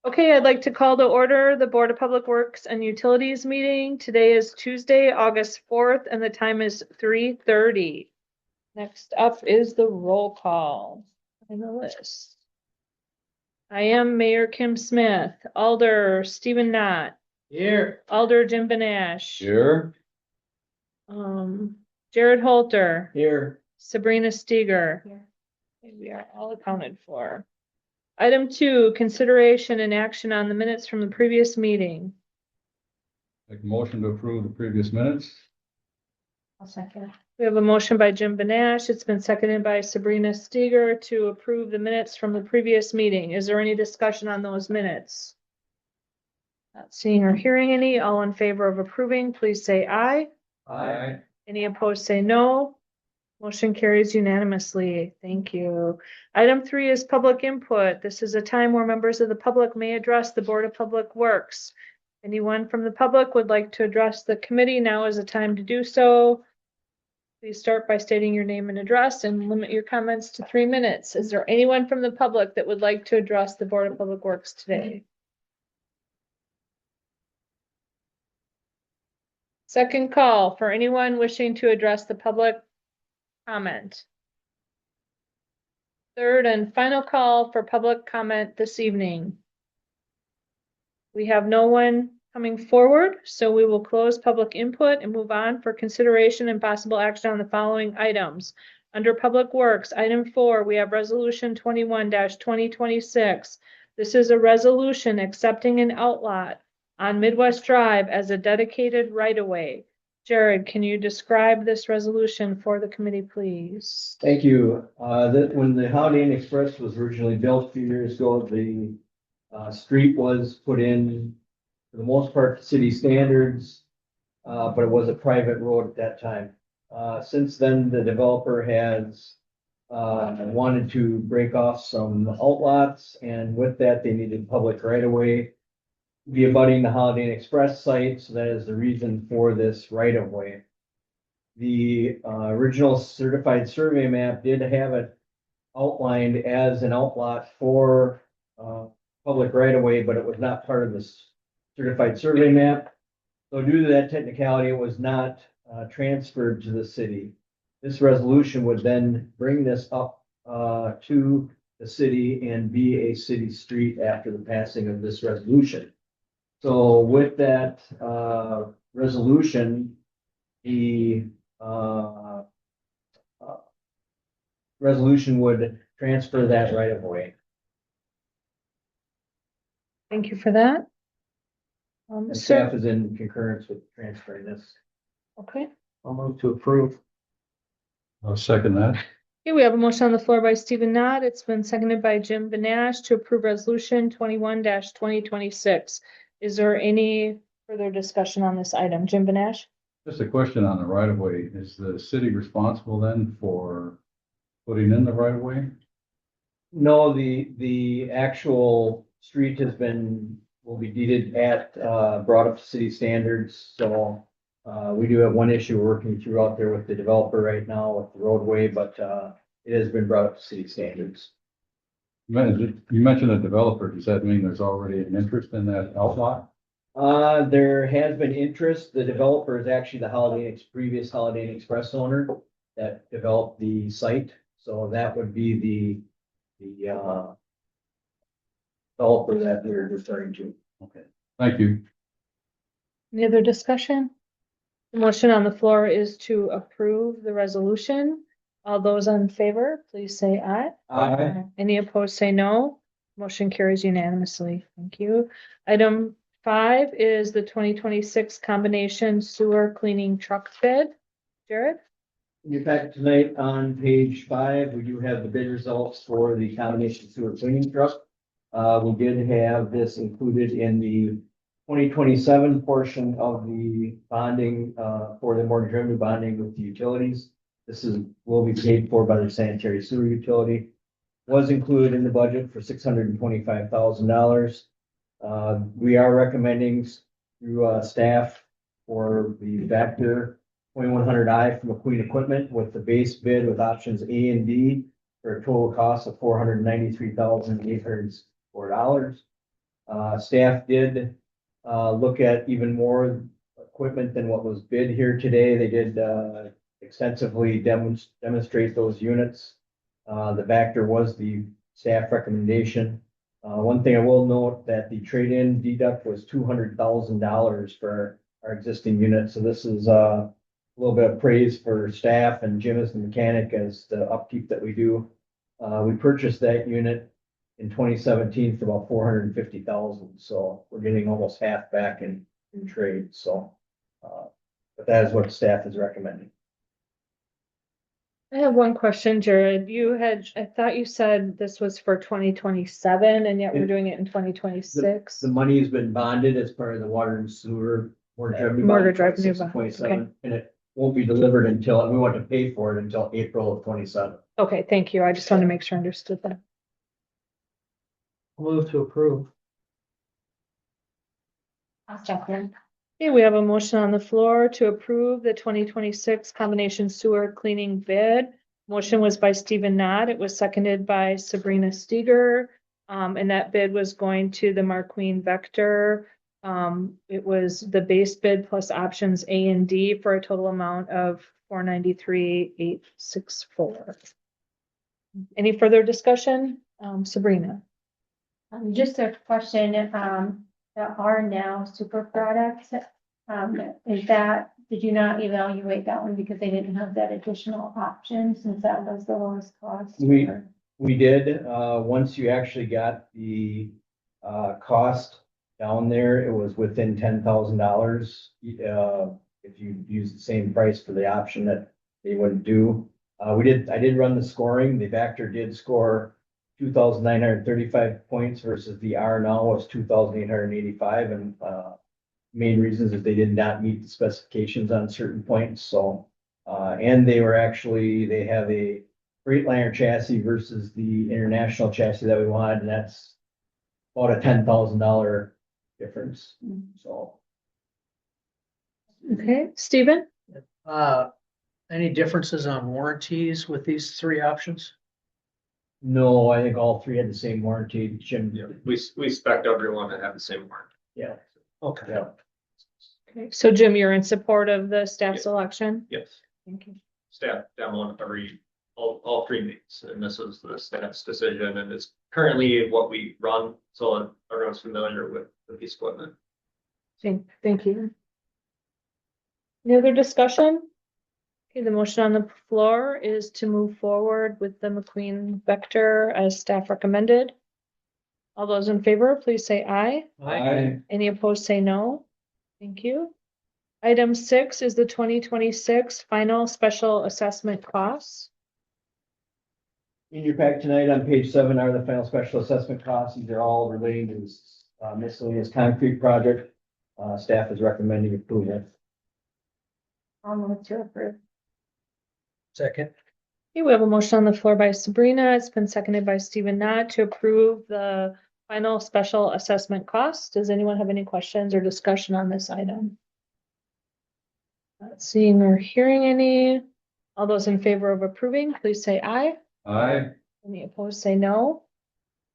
Okay, I'd like to call to order the Board of Public Works and Utilities meeting. Today is Tuesday, August 4th, and the time is 3:30. Next up is the roll call in the list. I am Mayor Kim Smith, Alder Stephen Knott, Here. Alder Jim Benash, Here. Jared Holter, Here. Sabrina Steger. Okay, we are all accounted for. Item 2, consideration and action on the minutes from the previous meeting. Make a motion to approve the previous minutes. I'll second. We have a motion by Jim Benash. It's been seconded by Sabrina Steger to approve the minutes from the previous meeting. Is there any discussion on those minutes? Not seeing or hearing any. All in favor of approving, please say aye. Aye. Any opposed, say no. Motion carries unanimously. Thank you. Item 3 is public input. This is a time where members of the public may address the Board of Public Works. Anyone from the public would like to address the committee, now is the time to do so. Please start by stating your name and address and limit your comments to 3 minutes. Is there anyone from the public that would like to address the Board of Public Works today? Second call for anyone wishing to address the public comment. Third and final call for public comment this evening. We have no one coming forward, so we will close public input and move on for consideration and possible action on the following items. Under Public Works, item 4, we have Resolution 21-2026. This is a resolution accepting an outlot on Midwest Drive as a dedicated right-of-way. Jared, can you describe this resolution for the committee, please? Thank you. When the Holiday Inn Express was originally built a few years ago, the street was put in, for the most part, to city standards, but it was a private road at that time. Since then, the developer has wanted to break off some outlots, and with that, they needed public right-of-way be abutting the Holiday Inn Express site, so that is the reason for this right-of-way. The original certified survey map did have it outlined as an outlot for public right-of-way, but it was not part of this certified survey map. So due to that technicality, it was not transferred to the city. This resolution would then bring this up to the city and be a city street after the passing of this resolution. So with that resolution, the resolution would transfer that right of way. Thank you for that. And Sir, staff is in concurrence with transferring this. okay. I'll move to approve. I'll second that. Okay, we have a motion on the floor by Stephen Knott. It's been seconded by Jim Benash to approve resolution 21-2026. Is there any further discussion on this item? Jim Benash? Just a question on the right of way. Is the city responsible then for putting in the right of way? No, the actual street will be deeded brought up to city standards, so we do have one issue we're working through out there with the developer right now with the roadway, but it has been brought up to city standards. You mentioned a developer. Does that mean there's already an interest in that outlot? There has been interest. The developer is actually the previous Holiday Inn Express owner that developed the site. So that would be the developer that we're referring to. Okay, thank you. Any other discussion? The motion on the floor is to approve the resolution. All those in favor, please say aye. Aye. Any opposed, say no. Motion carries unanimously. Thank you. Item 5 is the 2026 combination sewer cleaning truck bid. Jared? In your packet tonight on page 5, we do have the bid results for the combination sewer cleaning truck. We did have this included in the 2027 portion of the bonding for the mortgage revenue bonding with the utilities. This will be paid for by the sanitary sewer utility. Was included in the budget for $625,000. We are recommending through staff for the Vector 2100i from McQueen Equipment with the base bid with options A and B for a total cost of $493,804. Staff did look at even more equipment than what was bid here today. They did extensively demonstrate those units. The Vector was the staff recommendation. One thing I will note that the trade-in deduct was $200,000 for our existing unit. So this is a little bit of praise for staff and Jim as the mechanic as the upkeep that we do. We purchased that unit in 2017 for about 450,000. So we're getting almost half back in trade. So, but that is what staff is recommending. I have one question, Jared. I thought you said this was for 2027 and yet we're doing it in 2026. The money has been bonded as part of the water and sewer mortgage revenue. Mortgage bond, revenue 26 bond, 27, and it won't be delivered until, we want to pay for it until April of 27. Okay, thank you. I just wanted to make sure I understood that. Move to approve. I'll second. Okay, we have a motion on the floor to approve the 2026 combination sewer cleaning bid. Motion was by Stephen Knott. It was seconded by Sabrina Steger. And that bid was going to the Marqueen Vector. It was the base bid plus options A and D for a total amount of $493,864. Any further discussion? Sabrina? Just a question, the R Now super products, is that, did you not evaluate that one because they didn't have that additional option since that was the lowest cost? We did, once you actually got the, cost down there, it was within $10,000. If you use the same price for the option that they wouldn't do. I did run the scoring. The Vector did score 2,935 points versus the R Now was 2,885, and main reasons is they did not meet the specifications on certain points. So, and they have a Freightliner chassis versus the International chassis that we wanted, and that's about a $10,000 difference. So, Okay, Stephen? Any differences on warranties with these three options? no, I think all three had the same warranty. Jim, Yeah, we spec'd everyone to have the same warranty. yeah, Okay. yeah. Okay, so Jim, you're in support of the staff Yeah. selection? Yes, Thank you. staff demoed all three meets, and this is the staff's decision, and it's currently what we run, so everyone's familiar with the piece of equipment. Thank you. Any other discussion? Okay, the motion on the floor is to move forward with the McQueen Vector as staff recommended. All those in favor, please say aye. Any opposed, say no. Thank you. Item 6 is the 2026 final special assessment costs. In your pack tonight on page 7 are the final special assessment costs. These are all relating to this miscellaneous concrete project. Staff is recommending approval. I'll move to approve. Second. Okay, we have a motion on the floor by Sabrina. It's been seconded by Stephen Knott to approve the final special assessment cost. Does anyone have any questions or discussion on this item? Not seeing or hearing any. All those in favor of approving, please say aye. Aye. Any opposed, say no.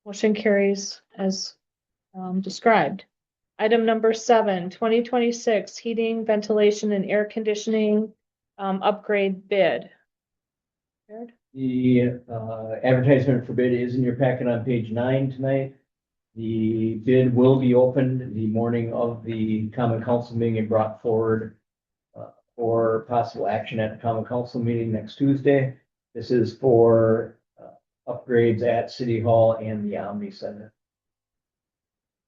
Motion carries as described. Item number 7, 2026 heating, ventilation, and air conditioning upgrade bid. Jared? The advertisement for bid is in your packet on page 9 tonight. The bid will be opened the morning of the common council meeting and brought forward for possible action at the common council meeting next Tuesday. This is for upgrades at City Hall and the Omni Center.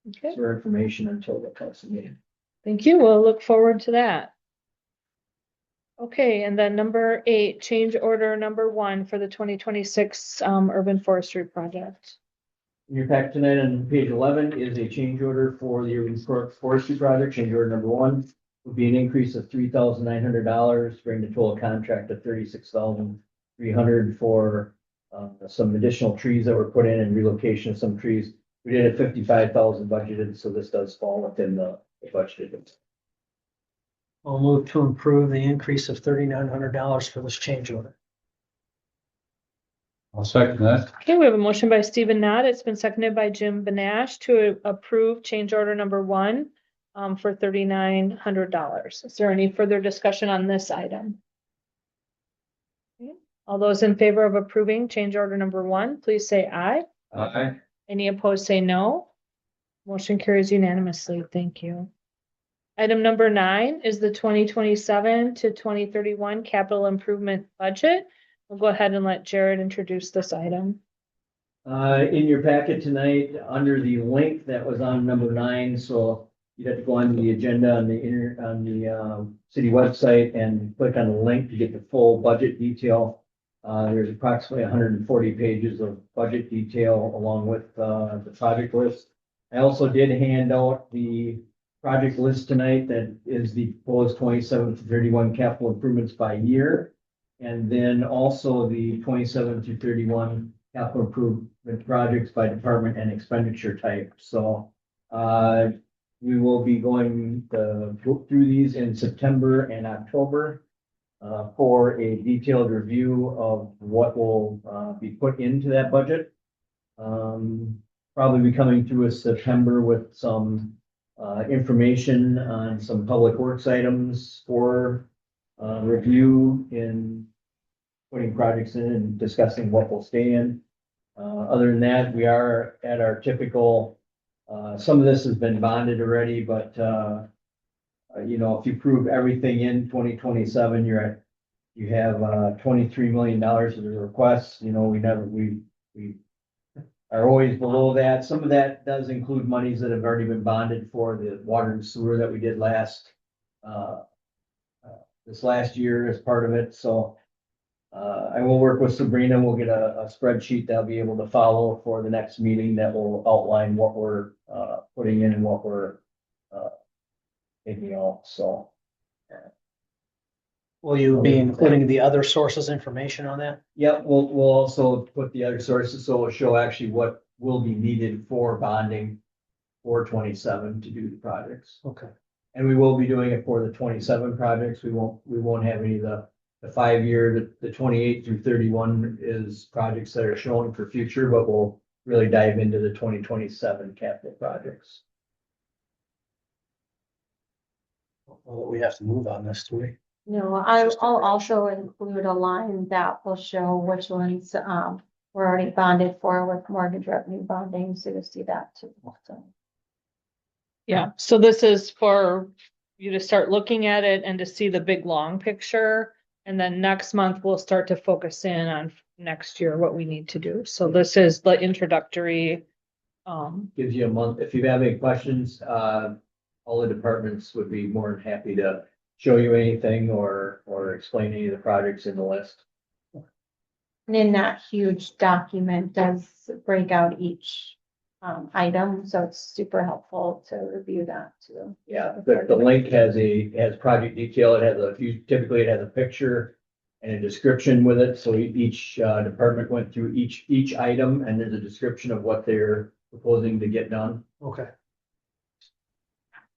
Okay, For information until the council meeting. thank you. We'll look forward to that. Okay, and then number 8, change order number 1 for the 2026 urban forestry project. In your packet tonight on page 11 is a change order for the urban forestry project. Change order number 1 would be an increase of $3,900, bring the total contract to $36,300 for some additional trees that were put in and relocation of some trees. We did a $55,000 budgeted, so this does fall within the budgeted. I'll move to approve the increase of $3,900 for this change order. I'll second that. Okay, we have a motion by Stephen Knott. It's been seconded by Jim Benash to approve change order number 1 for $3,900. Is there any further discussion on this item? Okay. All those in favor of approving change order number 1, please say aye. Aye. Any opposed, say no. Motion carries unanimously. Thank you. Item number 9 is the 2027 to 2031 capital improvement budget. We'll go ahead and let Jared introduce this item. In your packet tonight, under the link that was on number 9, so you'd have to go on the agenda on the city website and click on the link to get the full budget detail. There's approximately 140 pages of budget detail along with the project list. I also did hand out the project list tonight that is the proposed 27 to 31 capital improvements by year. And then also the 27 to 31 capital improvement projects by department and expenditure type. So we will be going to go through these in September and October for a detailed review of what will be put into that budget. Probably be coming through in September with some information on some public works items for review in putting projects in and discussing what will stay in. Other than that, we are at our typical, some of this has been bonded already, but you know, if you prove everything in 2027, you have $23 million of the requests. You know, we are always below that. Some of that does include monies that have already been bonded for the water and sewer that we did this last year as part of it. So I will work with Sabrina. We'll get a spreadsheet that'll be able to follow for the next meeting that will outline what we're putting in and what we're taking out. So Will you be including the other sources information on that? yeah, we'll also put the other sources, so it'll show actually what will be needed for bonding for 27 to do the projects. Okay. And we will be doing it for the 27 projects. We won't have any of the 5-year, the 28 through 31 is projects that are shown for future, but we'll really dive into the 2027 capital projects. Well, we have to move on this, do we? No, I'll also include a line that will show which ones, were already bonded for with mortgage revenue bonding, so you'll see that too. So, Yeah, so this is for you to start looking at it and to see the big, long picture. And then next month, we'll start to focus in on next year, what we need to do. So this is the introductory. Gives you a month. If you have any questions, all the departments would be more than happy to show you anything or explain any of the projects in the list. and in that huge document does break out each, item, so it's super helpful to review that too. Yeah, the link has project detail. Typically it has a picture and a description with it. So each department went through each item and there's a description of what they're proposing to get done. Okay.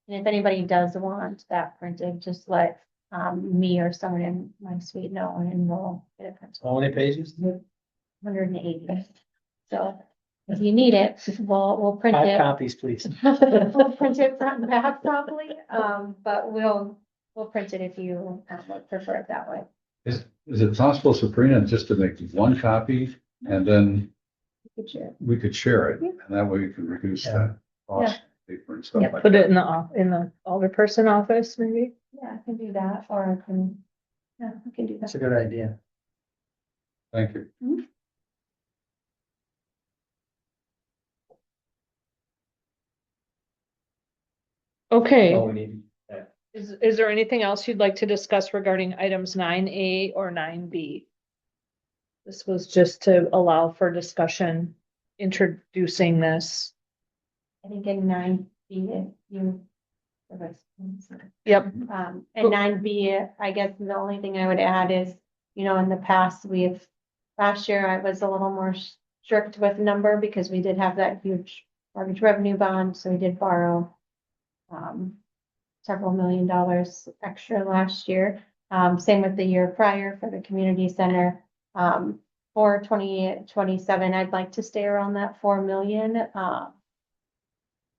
And if anybody does want that printed, just let, me or someone in my suite know and we'll get it printed. How many pages? 180. So if you need it, we'll print 5 it. copies, please. We'll print it front and back probably, but we'll print it if you would prefer it that way. Is it possible, Sabrina, just to make 1 copy and then Good share. we could share it? Yeah. And that way we can reduce Yeah. that cost paper and stuff Yeah, like put it that. in the alderperson office, maybe. Yeah, I can do that, or I can, yeah, I can do That's that. a good idea. Thank you. Okay. All we need. Is there anything else you'd like to discuss regarding items 9A or 9B? This was just to allow for discussion, introducing this. I think in 9B, you. Yep. And 9B, I guess the only thing I would add is, you know, in the past, last year I was a little more strict with number because we did have that huge mortgage revenue bond, so we did borrow several $1,000,000 extra last year. Same with the year prior for the community center. for 2027, I'd like to stay around that 4 million.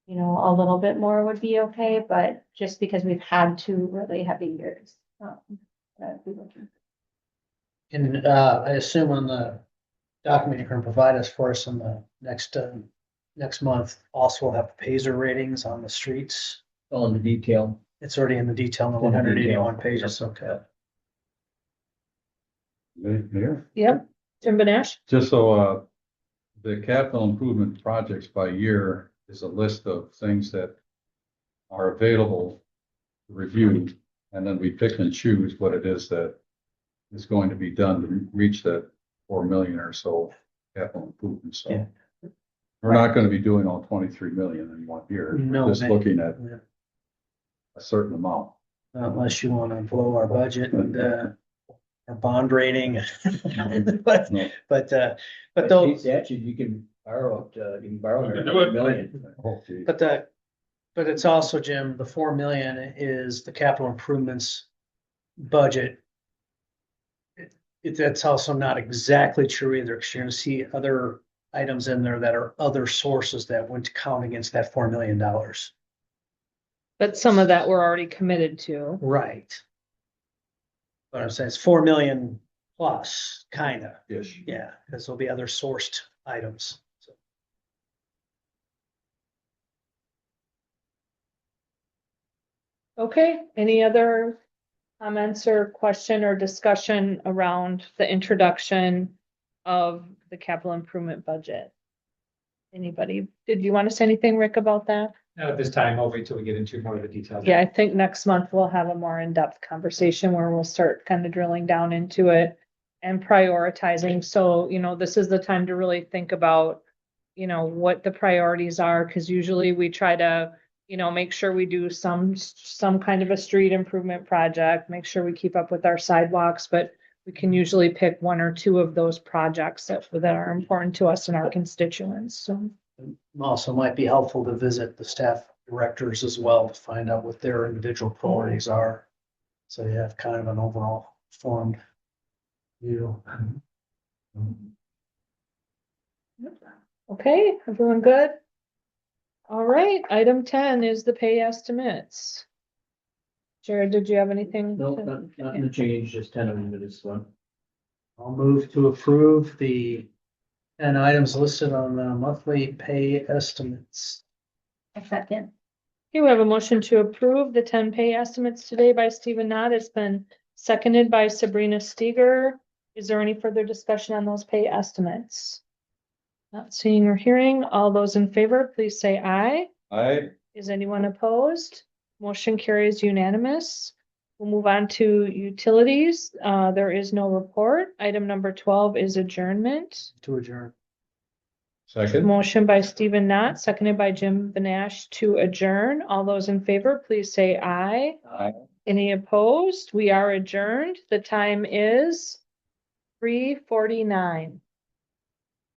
You know, a little bit more would be okay, but just because we've had two really heavy years. I'd be looking. And, I assume on the document you're gonna provide us for us in the next month, also will have Paisley ratings on the streets. All in the detail. It's already in the detail on the In the one hundred eighty-one detail. pages, okay. Mayor? Yep, Jim Benesh? Just so, the capital improvement projects by year is a list of things that are available to review, and then we pick and choose what it is that is going to be done to reach that 4 million or so capital improvement, so. Yeah. We're not gonna be doing all 23 million in one year. No, We're just man. looking at Yeah. a certain amount. Unless you wanna blow our budget and, our bond rating. But, No. but But though, statute, you can borrow up to, you can borrow. You can do it. 1 million. Oh, gee. but it's also, Jim, the 4 million is the capital improvements budget. That's also not exactly true either, because you're gonna see other items in there that are other sources that wouldn't count against that $4 million. But some of that we're already committed to. Right. But I'm saying it's 4 million plus, kinda, Ish. yeah, because there'll be other sourced items. So, Okay, any other comments or question or discussion around the introduction of the capital improvement budget? Anybody, did you want to say anything, Rick, about that? At this time, I'll wait till we get into more of the details. Yeah, I think next month we'll have a more in-depth conversation where we'll start kind of drilling down into it and prioritizing. So, you know, this is the time to really think about, you know, what the priorities are, because usually we try to, you know, make sure we do some kind of a street improvement project, make sure we keep up with our sidewalks, but we can usually pick one or two of those projects that are important to us and our constituents, so. Also might be helpful to visit the staff directors as well to find out what their individual priorities are. So you have kind of an overall formed view. Okay, everyone good? All right, item 10 is the pay estimates. Jared, did you have anything? No, to- nothing to change, just 10 of them in this one. I'll move to approve the 10 items listed on the monthly pay estimates. A second. Okay, we have a motion to approve the 10 pay estimates today by Stephen Knott. It's been seconded by Sabrina Steger. Is there any further discussion on those pay estimates? Not seeing or hearing. All those in favor, please say aye. Is anyone opposed? Motion carries unanimous. We'll move on to utilities. There is no report. Item number 12 is adjournment. To adjourn. Second? Motion by Stephen Knott, seconded by Jim Benesh to adjourn. All those in favor, please say aye. Aye. Any opposed? We are adjourned. The time is 3:49.